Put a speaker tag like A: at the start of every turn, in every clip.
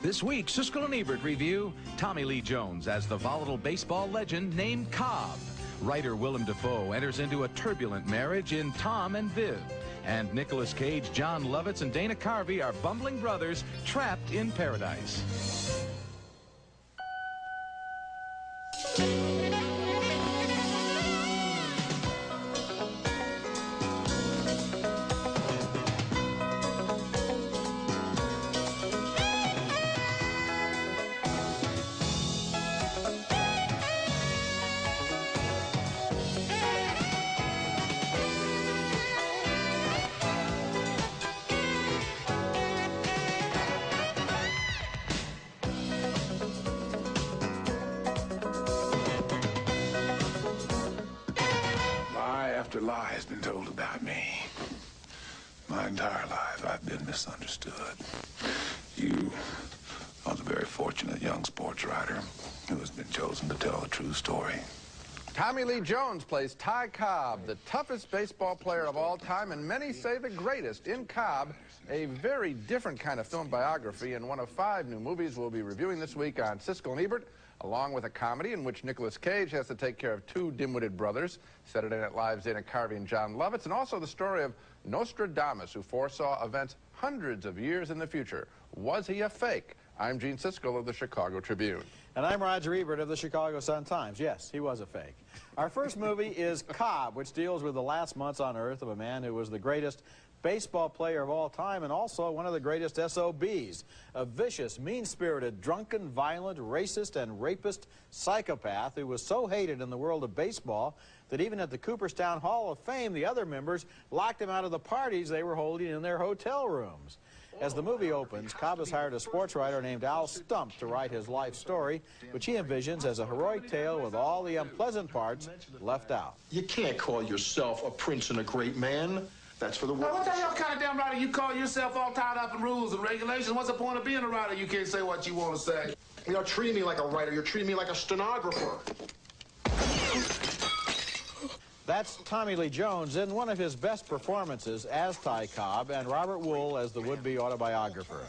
A: This week, Siskel and Ebert review Tommy Lee Jones as the volatile baseball legend named Cobb. Writer Willem Dafoe enters into a turbulent marriage in Tom and Viv. And Nicolas Cage, John Lovitz, and Dana Carvey are bumbling brothers trapped in paradise.
B: After lie has been told about me. My entire life, I've been misunderstood. You are the very fortunate young sports writer who has been chosen to tell the true story.
C: Tommy Lee Jones plays Ty Cobb, the toughest baseball player of all time, and many say the greatest. In Cobb, a very different kind of film biography, and one of 5 new movies we'll be reviewing this week on Siskel and Ebert, along with a comedy in which Nicolas Cage has to take care of 2 dim-witted brothers, Saturday Night Live's Dana Carvey and John Lovitz, and also the story of Nostradamus, who foresaw events hundreds of years in the future. Was he a fake? I'm Gene Siskel of the Chicago Tribune.
D: And I'm Roger Ebert of the Chicago Sun-Times. Yes, he was a fake. Our first movie is Cobb, which deals with the last months on Earth of a man who was the greatest baseball player of all time and also one of the greatest SOBs. A vicious, mean-spirited, drunken, violent, racist, and rapist psychopath who was so hated in the world of baseball that even at the Cooperstown Hall of Fame, the other members locked him out of the parties they were holding in their hotel rooms. As the movie opens, Cobb has hired a sports writer named Al Stump to write his life story, which he envisions as a heroic tale with all the unpleasant parts left out.
E: You can't call yourself a prince and a great man. That's for the world.
F: What the hell kind of damn writer you call yourself all tied up in rules and regulations? What's the point of being a writer? You can't say what you want to say.
E: You're not treating me like a writer. You're treating me like a stenographer.
D: That's Tommy Lee Jones in one of his best performances as Ty Cobb and Robert Wool as the would-be autobiographer.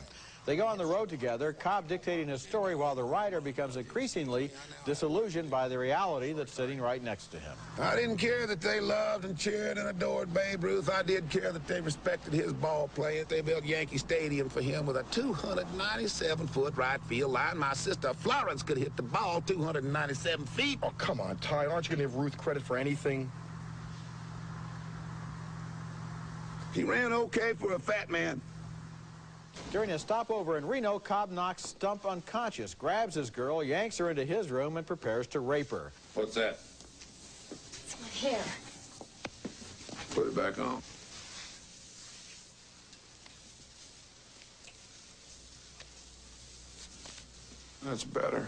D: They go on the road together, Cobb dictating his story while the writer becomes increasingly disillusioned by the reality that's sitting right next to him.
B: I didn't care that they loved and cheered and adored Babe Ruth. I did care that they respected his ball playing. They built Yankee Stadium for him with a 297-foot right field line. My sister Florence could hit the ball 297 feet.
E: Oh, come on, Ty. Aren't you going to give Ruth credit for anything?
B: He ran okay for a fat man.
D: During a stopover in Reno, Cobb knocks Stump unconscious, grabs his girl, yanks her into his room, and prepares to rape her.
B: What's that?
G: It's my hair.
B: Put it back on. That's better.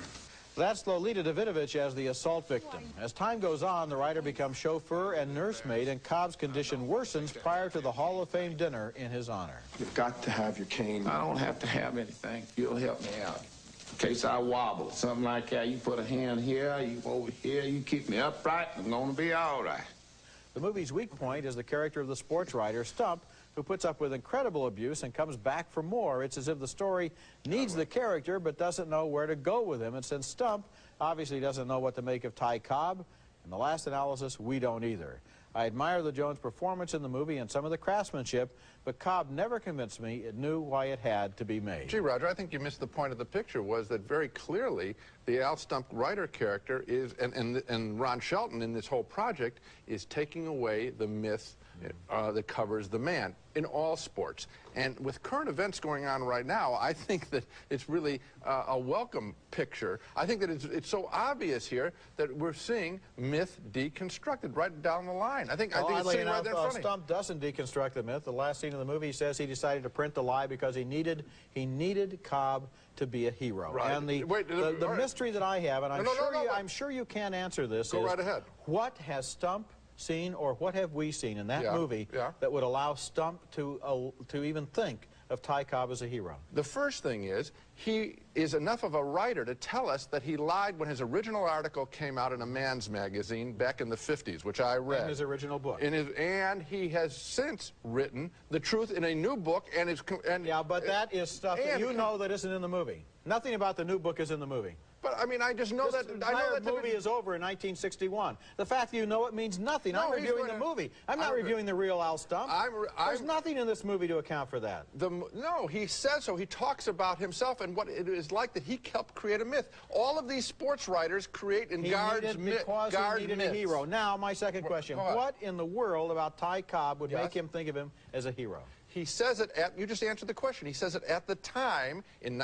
D: That's Lolita Davidovich as the assault victim. As time goes on, the writer becomes chauffeur and nursemaid, and Cobb's condition worsens prior to the Hall of Fame dinner in his honor.
E: You've got to have your cane.
F: I don't have to have anything. You'll help me out. In case I wobble, something like that, you put a hand here, you over here, you keep me upright, I'm going to be all right.
D: The movie's weak point is the character of the sports writer, Stump, who puts up with incredible abuse and comes back for more. It's as if the story needs the character but doesn't know where to go with him. And since Stump obviously doesn't know what to make of Ty Cobb, in the last analysis, we don't either. I admire the Jones performance in the movie and some of the craftsmanship, but Cobb never convinced me it knew why it had to be made.
C: Gee, Roger, I think you missed the point of the picture, was that very clearly the Al Stump writer character is, and Ron Shelton in this whole project, is taking away the myth that covers the man in all sports. And with current events going on right now, I think that it's really a welcome picture. I think that it's so obvious here that we're seeing myth deconstructed right down the line. I think it's sitting right there in front of you.
D: Stump doesn't deconstruct the myth. The last scene of the movie says he decided to print the lie because he needed Cobb to be a hero.
C: Right.
D: And the mystery that I have, and I'm sure you can answer this,
C: Go right ahead.
D: What has Stump seen, or what have we seen in that movie that would allow Stump to even think of Ty Cobb as a hero?
C: The first thing is, he is enough of a writer to tell us that he lied when his original article came out in a man's magazine back in the 50s, which I read.
D: In his original book.
C: And he has since written the truth in a new book,
D: yeah, but that is stuff that you know that isn't in the movie. Nothing about the new book is in the movie.
C: But I mean, I just know
D: that. I know that the movie is over in 1961. The fact that you know it means nothing.
C: No,
D: I'm reviewing the movie. I'm not reviewing the real Al Stump. There's nothing in this movie to account for that.
C: No, he says so. He talks about himself and what it is like that he helped create a myth. All of these sports writers create and guard myths.
D: Because he needed a hero. Now, my second question. What in the world about Ty Cobb would make him think of him as a hero?
C: He says it you just answered the question. He says it at the time, in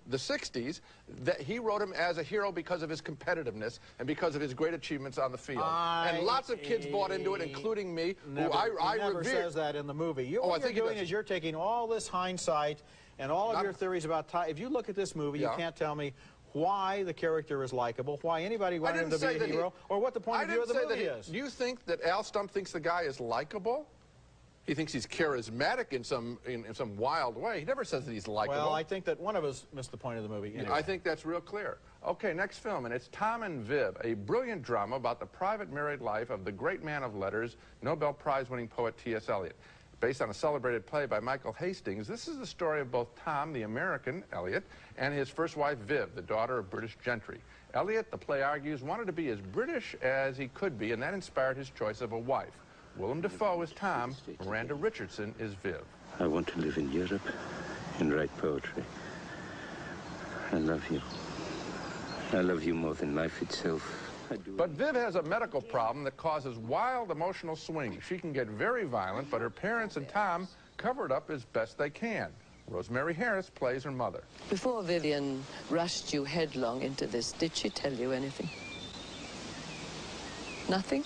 C: the 60s, that he wrote him as a hero because of his competitiveness and because of his great achievements on the field. And lots of kids bought into it, including me, who I
D: never says that in the movie. What you're doing is you're taking all this hindsight and all of your theories about Ty. If you look at this movie, you can't tell me why the character is likable, why anybody wanted him to be a hero, or what the point of view of the movie is.
C: Do you think that Al Stump thinks the guy is likable? He thinks he's charismatic in some wild way. He never says that he's likable.
D: Well, I think that one of us missed the point of the movie. Anyway.
C: I think that's real clear. Okay, next film, and it's Tom and Viv, a brilliant drama about the private married life of the great man of letters, Nobel Prize-winning poet T.S. Eliot. Based on a celebrated play by Michael Hastings, this is the story of both Tom, the American, Eliot, and his first wife, Viv, the daughter of British gentry. Eliot, the play argues, wanted to be as British as he could be, and that inspired his choice of a wife. Willem Dafoe is Tom, Miranda Richardson is Viv.
H: I want to live in Europe and write poetry. I love you. I love you more than life itself.
C: But Viv has a medical problem that causes wild emotional swings. She can get very violent, but her parents and Tom cover it up as best they can. Rosemary Harris plays her mother.
I: Before Vivian rushed you headlong into this, did she tell you anything? Nothing?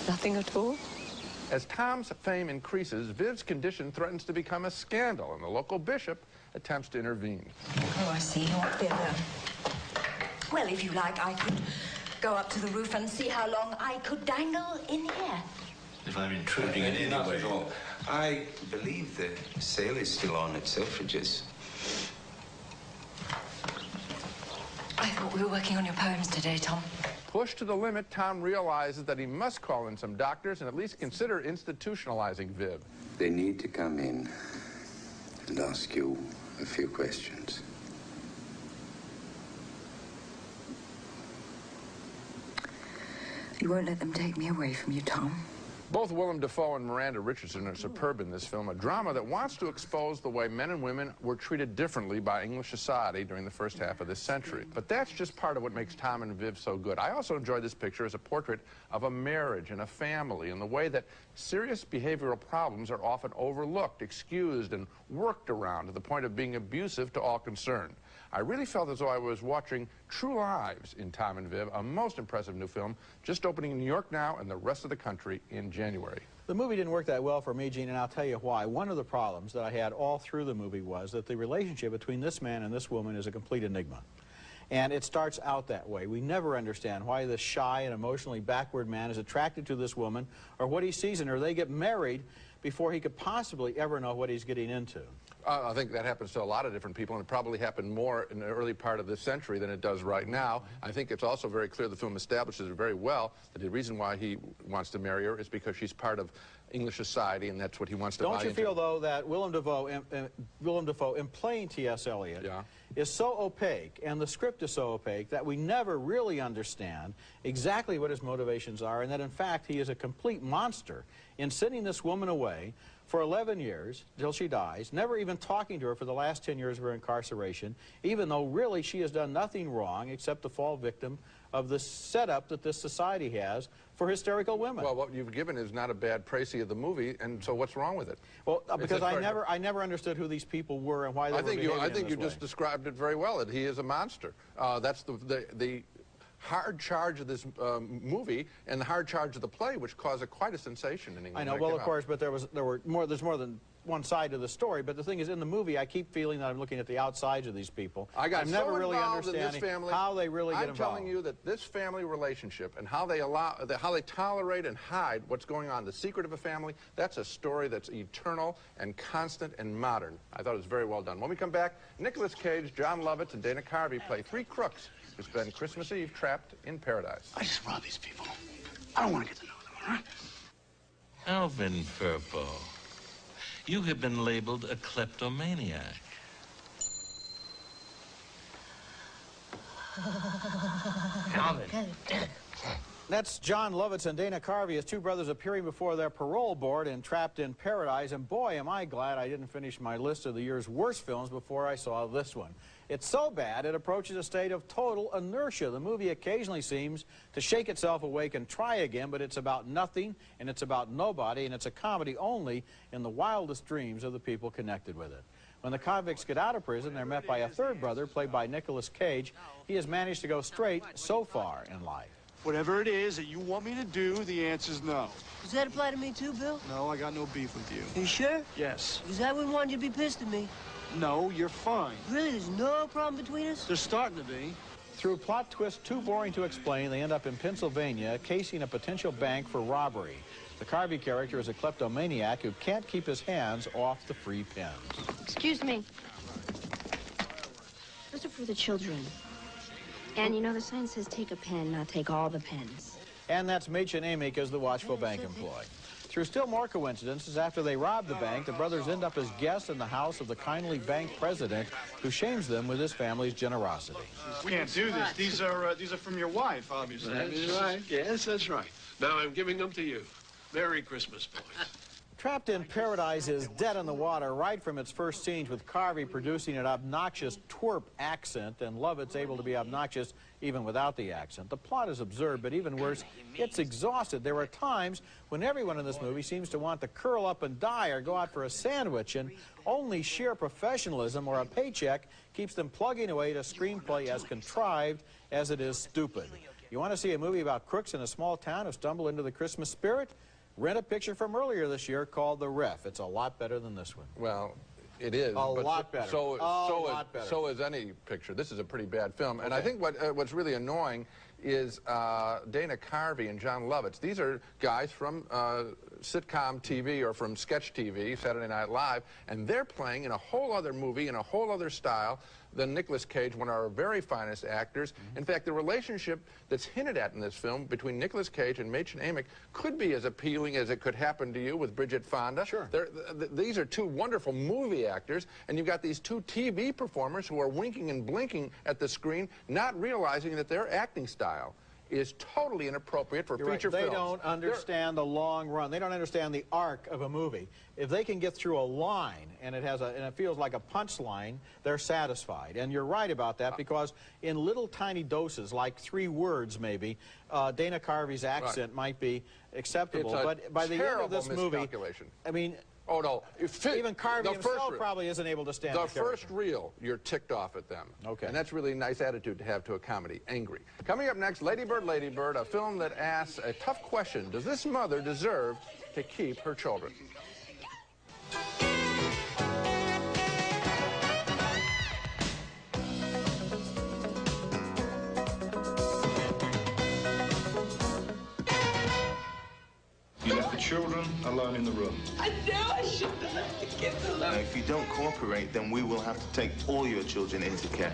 I: Nothing at all?
C: As Tom's fame increases, Viv's condition threatens to become a scandal, and the local bishop attempts to intervene.
J: Oh, I see. You up there, then. Well, if you like, I could go up to the roof and see how long I could dangle in here.
H: If I'm intruding in any
K: Not
H: way.
K: at all. I believe the sale is still on at Selfridges.
J: I thought we were working on your poems today, Tom.
C: Pushed to the limit, Tom realizes that he must call in some doctors and at least consider institutionalizing Viv.
K: They need to come in and ask you a few questions.
J: You won't let them take me away from you, Tom?
C: Both Willem Dafoe and Miranda Richardson are superb in this film, a drama that wants to expose the way men and women were treated differently by English society during the first half of this century. But that's just part of what makes Tom and Viv so good. I also enjoy this picture as a portrait of a marriage and a family and the way that serious behavioral problems are often overlooked, excused, and worked around to the point of being abusive to all concerned. I really felt as though I was watching True Lives in Tom and Viv, a most impressive new film, just opening in New York now and the rest of the country in January.
D: The movie didn't work that well for me, Gene, and I'll tell you why. One of the problems that I had all through the movie was that the relationship between this man and this woman is a complete enigma. And it starts out that way. We never understand why this shy and emotionally backward man is attracted to this woman or what he sees in her. They get married before he could possibly ever know what he's getting into.
C: I think that happens to a lot of different people, and it probably happened more in the early part of this century than it does right now. I think it's also very clear the film establishes very well that the reason why he wants to marry her is because she's part of English society, and that's what he wants to buy into.
D: Don't you feel, though, that Willem Dafoe in playing T.S. Eliot is so opaque, and the script is so opaque, that we never really understand exactly what his motivations are, and that, in fact, he is a complete monster in sending this woman away for 11 years, till she dies, never even talking to her for the last 10 years of her incarceration, even though really she has done nothing wrong except to fall victim of the setup that this society has for hysterical women.
C: Well, what you've given is not a bad précis of the movie, and so what's wrong with it?
D: Well, because I never understood who these people were and why they were behaving in this way.
C: I think you just described it very well, that he is a monster. That's hard charge of this movie and the hard charge of the play, which caused quite a sensation in England.
D: I know, well, of course, but there's more than one side to the story, but the thing is, in the movie, I keep feeling that I'm looking at the outsides of these people.
C: I'm
D: never
C: so
D: really
C: involved in this
D: understanding
C: family,
D: how they really get involved.
C: I'm telling you that this family relationship and how they tolerate and hide what's going on, the secret of a family, that's a story that's eternal and constant and modern. I thought it was very well done. When we come back, Nicolas Cage, John Lovitz, and Dana Carvey play three crooks who spend Christmas Eve trapped in paradise.
L: I just robbed these people. I don't want to get to know them, all right?
M: Alvin Purple, you have been labeled a kleptomaniac.
L: Alvin.
D: That's John Lovitz and Dana Carvey as two brothers appearing before their parole board in Trapped in Paradise. And boy, am I glad I didn't finish my list of the year's worst films before I saw this one. It's so bad, it approaches a state of total inertia. The movie occasionally seems to shake itself awake and try again, but it's about nothing, and it's about nobody, and it's a comedy only in the wildest dreams of the people connected with it. When the convicts get out of prison, they're met by a third brother, played by Nicolas Cage. He has managed to go straight so far in life.
N: Whatever it is that you want me to do, the answer's no.
O: Does that apply to me too, Bill?
N: No, I got no beef with you.
O: You sure?
N: Yes.
O: Because I wouldn't want you to be pissed at me.
N: No, you're fine.
O: Really, there's no problem between us?
N: There's starting to be.
D: Through plot twists too boring to explain, they end up in Pennsylvania casing a potential bank for robbery. The Carvey character is a kleptomaniac who can't keep his hands off the free pens.
G: Excuse me. Those are for the children. And you know, the sign says take a pen, not take all the pens.
D: And that's Mädchen Amick as the watchful bank employee. Through still more coincidences, after they rob the bank, the brothers end up as guests in the house of the kindly bank president who shames them with his family's generosity.
N: We can't do this. These are from your wife, obviously.
P: That's right. Yes, that's right. Now I'm giving them to you. Merry Christmas, boys.
D: Trapped in Paradise is dead in the water right from its first scenes, with Carvey producing an obnoxious twerp accent and Lovitz able to be obnoxious even without the accent. The plot is absurd, but even worse, it's exhausted. There are times when everyone in this movie seems to want to curl up and die or go out for a sandwich, and only sheer professionalism or a paycheck keeps them plugging away at a screenplay as contrived as it is stupid. You want to see a movie about crooks in a small town who stumble into the Christmas spirit? Rent a picture from earlier this year called The Ref. It's a lot better than this one.
C: Well, it is.
D: A lot better.
C: So is any picture. This is a pretty bad film. And I think what's really annoying is Dana Carvey and John Lovitz. These are guys from sitcom TV or from sketch TV, Saturday Night Live, and they're playing in a whole other movie, in a whole other style than Nicolas Cage, one of our very finest actors. In fact, the relationship that's hinted at in this film between Nicolas Cage and Mädchen Amick could be as appealing as it could happen to you with Bridget Fonda. Sure. These are two wonderful movie actors, and you've got these two TV performers who are winking and blinking at the screen, not realizing that their acting style is totally inappropriate for feature films.
D: They don't understand the long run. They don't understand the arc of a movie. If they can get through a line and it feels like a punchline, they're satisfied. And you're right about that, because in little tiny doses, like 3 words maybe, Dana Carvey's accent might be acceptable. But by the end of this movie, I mean,
C: oh, no.
D: Even Carvey himself probably isn't able to stand
C: the first reel, you're ticked off at them. Okay. And that's really a nice attitude to have to a comedy, angry. Coming up next, Ladybird, Ladybird, a film that asks a tough question. Does this mother deserve to keep her children?
Q: You left the children alone in the room.
R: I know I shouldn't have left the kids alone.
Q: Now, if you don't cooperate, then we will have to take all your children into care.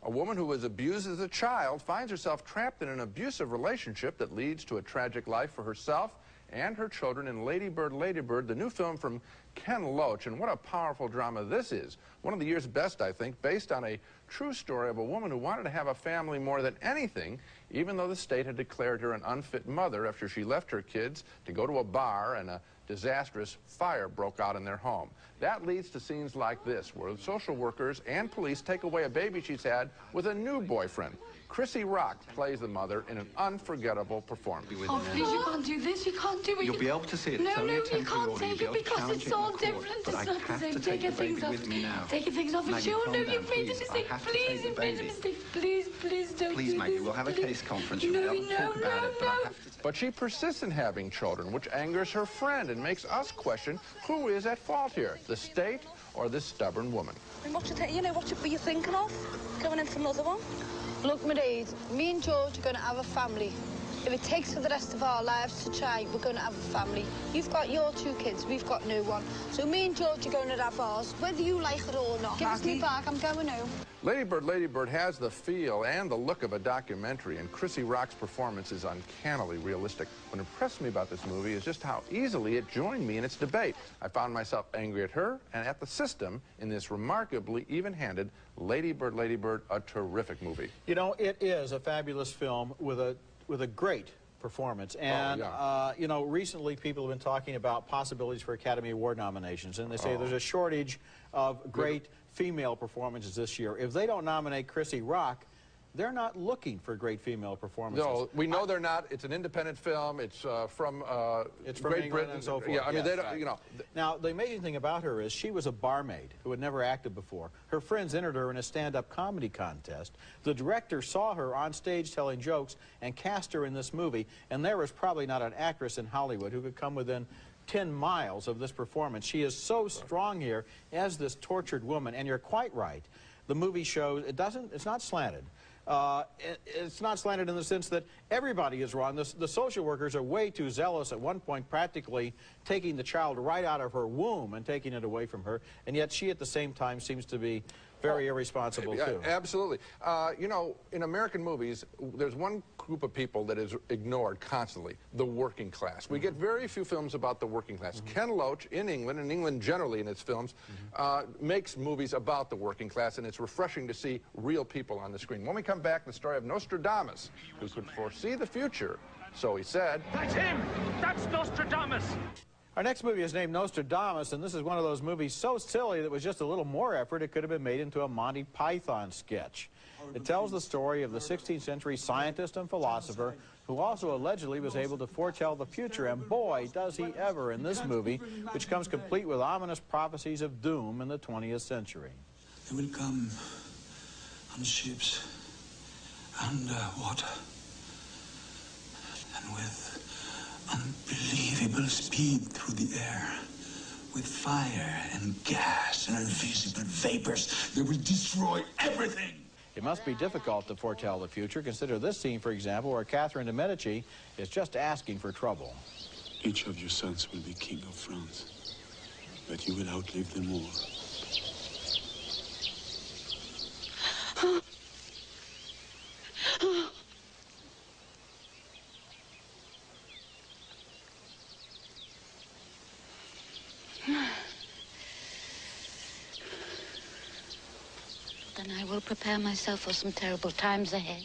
C: A woman who was abused as a child finds herself trapped in an abusive relationship that leads to a tragic life for herself and her children in Ladybird, Ladybird, the new film from Ken Loach. And what a powerful drama this is. One of the year's best, I think, based on a true story of a woman who wanted to have a family more than anything, even though the state had declared her an unfit mother after she left her kids to go to a bar and a disastrous fire broke out in their home. That leads to scenes like this, where social workers and police take away a baby she's had with a new boyfriend. Chrissy Rock plays the mother in an unforgettable performance.
R: Oh, please, you can't do this. You can't do it.
K: You'll be able to see it.
R: No,
K: It's only
R: no,
K: a
R: you
K: temporary
R: can't
K: order. You'll
R: take
K: be
R: it
K: able to
R: because
K: challenge
R: it's
K: it in
R: all
K: court,
R: different.
K: but
R: It's
K: I
R: not the
K: have
R: same.
K: to
R: Take
K: take
R: your
K: the baby
R: things off.
K: with me now.
R: Take your things off. It's
K: Maggie,
R: your
K: calm
R: no,
K: down,
R: you've made a
K: please.
R: mistake.
K: I have to
R: Please,
K: take the
R: you've made a
K: baby.
R: mistake. Please, please don't
K: Please,
R: do
K: Maggie,
R: this.
K: we'll have a
R: Please.
K: case conference. You'll
R: No,
K: be able to talk about it, but I have to...
C: But she persists in having children, which angers her friend and makes us question who is at fault here, the state or this stubborn woman.
S: And you know what were you thinking of? Going in for another one?
T: Look, Marie, me and George are going to have a family. If it takes for the rest of our lives to try, we're going to have a family. You've got your 2 kids, we've got no one. So me and George are going to have ours, whether you like it or not. Give us me back, I'm going home.
C: Ladybird has the feel and the look of a documentary, and Chrissy Rock's performance is uncannily realistic. What impressed me about this movie is just how easily it joined me in its debate. I found myself angry at her and at the system in this remarkably even-handed Ladybird, a terrific movie.
D: You know, it is a fabulous film with a great performance. And, you know, recently people have been talking about possibilities for Academy Award nominations, and they say there's a shortage of great female performances this year. If they don't nominate Chrissy Rock, they're not looking for great female performances.
C: No, we know they're not. It's an independent film. It's from Great
D: England
C: Britain
D: and so forth.
C: Yeah, I mean,
D: yes,
C: they don't,
D: right.
C: you know.
D: Now, the amazing thing about her is she was a barmaid who had never acted before. Her friends entered her in a stand-up comedy contest. The director saw her on stage telling jokes and cast her in this movie, and there was probably not an actress in Hollywood who could come within 10 miles of this performance. She is so strong here as this tortured woman, and you're quite right. The movie shows, it's not slanted. It's not slanted in the sense that everybody is wrong. The social workers are way too zealous, at one point practically taking the child right out of her womb and taking it away from her, and yet she at the same time seems to be very irresponsible too.
C: Absolutely. You know, in American movies, there's one group of people that is ignored constantly, the working class. We get very few films about the working class. Ken Loach in England, and England generally in its films, makes movies about the working class, and it's refreshing to see real people on the screen. When we come back, the story of Nostradamus, who could foresee the future, so he said.
U: That's him! That's Nostradamus!
D: Our next movie is named Nostradamus, and this is one of those movies so silly that with just a little more effort, it could have been made into a Monty Python sketch. It tells the story of the 16th century scientist and philosopher who also allegedly was able to foretell the future, and boy, does he ever in this movie, which comes complete with ominous prophecies of doom in the 20th century.
V: They will come on ships, underwater, and with unbelievable speed through the air, with fire and gas and invisible vapors. They will destroy everything.
D: It must be difficult to foretell the future. Consider this scene, for example, where Catherine de Medici is just asking for trouble.
V: Each of your sons will be king of France, but you will outlive them all.
W: Then I will prepare myself for some terrible times ahead.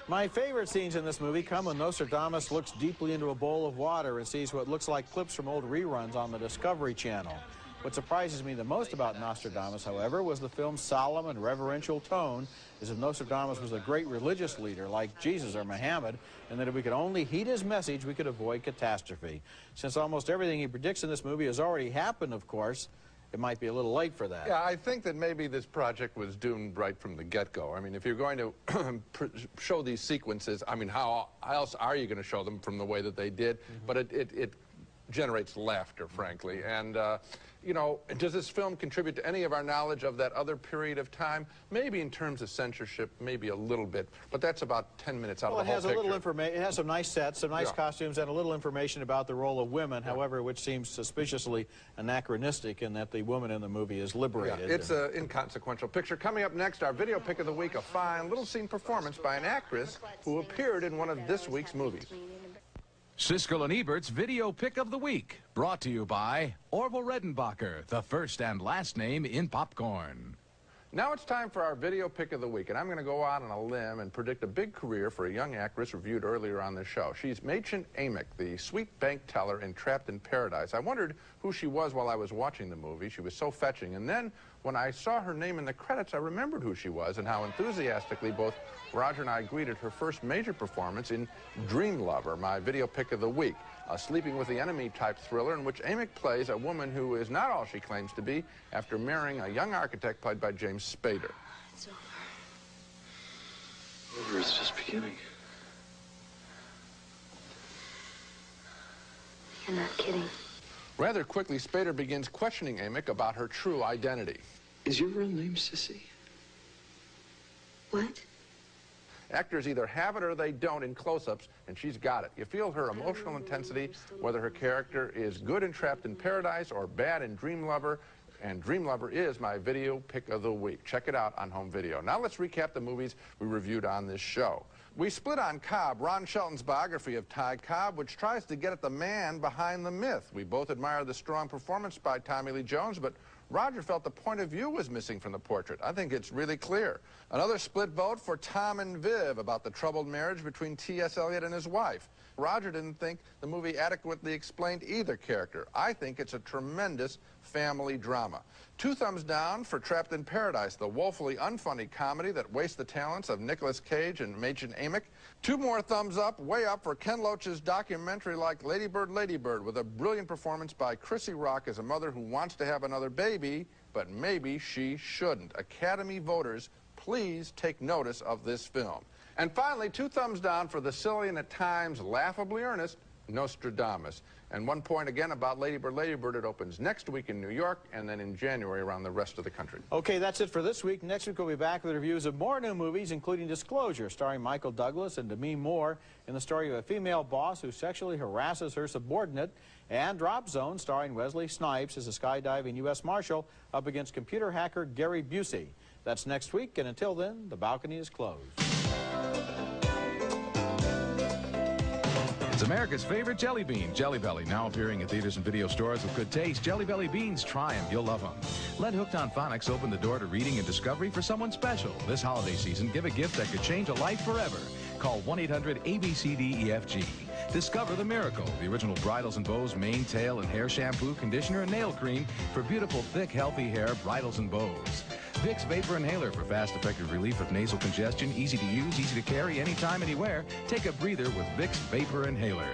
D: My favorite scenes in this movie come when Nostradamus looks deeply into a bowl of water and sees what looks like clips from old reruns on the Discovery Channel. What surprises me the most about Nostradamus, however, was the film's solemn and reverential tone, as if Nostradamus was a great religious leader like Jesus or Muhammad, and that if we could only heed his message, we could avoid catastrophe. Since almost everything he predicts in this movie has already happened, of course, it might be a little late for that.
C: Yeah, I think that maybe this project was doomed right from the get-go. I mean, if you're going to show these sequences, I mean, how else are you going to show them from the way that they did? But it generates laughter, frankly. And, you know, does this film contribute to any of our knowledge of that other period of time? Maybe in terms of censorship, maybe a little bit, but that's about 10 minutes out of the whole picture.
D: It has a little information. It has some nice sets, some nice costumes, and a little information about the role of women, however, which seems suspiciously anachronistic in that the woman in the movie is liberated.
C: Yeah, it's an inconsequential picture. Coming up next, our video pick of the week, a fine little scene performance by an actress who appeared in one of this week's movies.
A: Siskel and Ebert's Video Pick of the Week, brought to you by Orville Redenbacher, the first and last name in popcorn.
C: Now it's time for our video pick of the week, and I'm going to go out on a limb and predict a big career for a young actress reviewed earlier on the show. She's Machen Amick, the sweet bank teller in Trapped in Paradise. I wondered who she was while I was watching the movie. She was so fetching. And then When I saw her name in the credits, I remembered who she was and how enthusiastically both Roger and I greeted her first major performance in Dream Lover, my video pick of the week, a sleeping with the enemy type thriller in which Amick plays a woman who is not all she claims to be after marrying a young architect played by James Spader.
W: It's over.
P: Over is just beginning.
W: You're not kidding.
C: Rather quickly, Spader begins questioning Amick about her true identity.
P: Is your real name Sissy?
W: What?
C: Actors either have it or they don't in close-ups, and she's got it. You feel her emotional intensity, whether her character is good in Trapped in Paradise or bad in Dream Lover, and Dream Lover is my video pick of the week. Check it out on home video. Now let's recap the movies we reviewed on this show. We split on Cobb, Ron Shelton's biography of Ty Cobb, which tries to get at the man behind the myth. We both admire the strong performance by Tommy Lee Jones, but Roger felt the point of view was missing from the portrait. I think it's really clear. Another split vote for Tom and Viv about the troubled marriage between T.S. Eliot and his wife. Roger didn't think the movie adequately explained either character. I think it's a tremendous family drama. 2 thumbs down for Trapped in Paradise, the woefully unfunny comedy that wastes the talents of Nicolas Cage and Machen Amick. 2 more thumbs up, way up for Ken Loach's documentary like Ladybird, Ladybird, with a brilliant performance by Chrissy Rock as a mother who wants to have another baby, but maybe she shouldn't. Academy voters, please take notice of this film. And finally, 2 thumbs down for the silly and at times laughably earnest Nostradamus. And 1 point again about Ladybird, Ladybird. It opens next week in New York and then in January around the rest of the country.
D: Okay, that's it for this week. Next week we'll be back with reviews of more new movies, including Disclosure, starring Michael Douglas and Demi Moore, in the story of a female boss who sexually harasses her subordinate, and Drop Zone, starring Wesley Snipes as a skydiving U.S. Marshal up against computer hacker Gary Busey. That's next week, and until then, the balcony is closed.
A: It's America's favorite jelly bean, Jelly Belly, now appearing at theaters and video stores with good taste. Jelly Belly beans, try them, you'll love them. Let Hooked on Phonics open the door to reading and discovery for someone special. This holiday season, give a gift that could change a life forever. Call 1-800-ABCDEFG. Discover the miracle, the original Bridals and Bows mane, tail, and hair shampoo, conditioner, and nail cream for beautiful, thick, healthy hair, bridals and bows. Vicks Vapor Inhaler for fast, effective relief of nasal congestion, easy to use, easy to carry, anytime, anywhere. Take a breather with Vicks Vapor Inhaler.